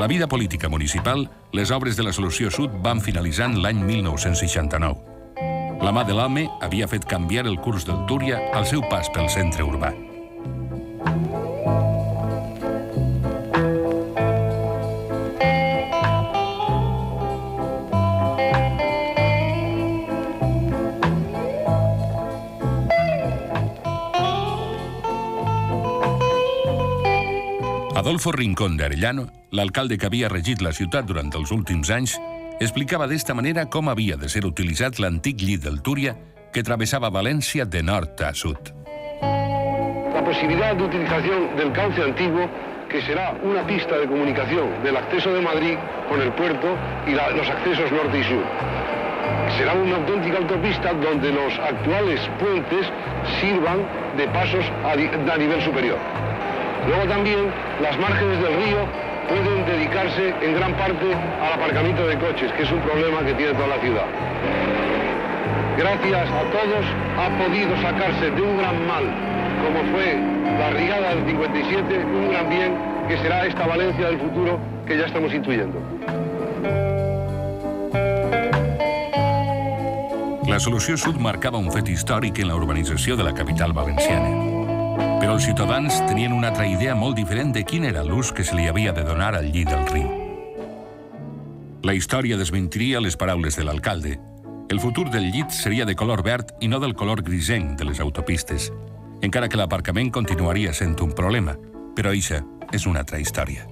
la vida política municipal, les obres de la Solució Sud van finalitzant l'any 1969. La mà de l'home havia fet canviar el curs del Túria al seu pas pel centre urbà. Adolfo Rincón de Arellano, l'alcalde que havia regit la ciutat durant els últims anys, explicava d'esta manera com havia de ser utilitzat l'antic llit del Túria que travessava València de nord a sud. La posibilidad de utilización del cauce antiguo, que será una pista de comunicación del acceso de Madrid con el puerto y los accesos norte y sur. Será una auténtica autopista donde los actuales puentes sirvan de pasos a nivel superior. Luego también las márgenes del río pueden dedicarse en gran parte al aparcamiento de coches, que es un problema que tiene toda la ciudad. Gracias a todos ha podido sacarse de un gran mal, como fue la rigada del 57, un gran bien que será esta Valencia del futuro que ya estamos intuyendo. La Solució Sud marcava un fet històric en la urbanització de la capital valenciana. Però els ciutadans tenien una altra idea molt diferent de quin era l'ús que se li havia de donar al llit del riu. La història desmentiria les paraules de l'alcalde. El futur del llit seria de color verd i no del color grisenc de les autopistes, encara que l'aparcament continuaria sent un problema, però eixa és una altra història.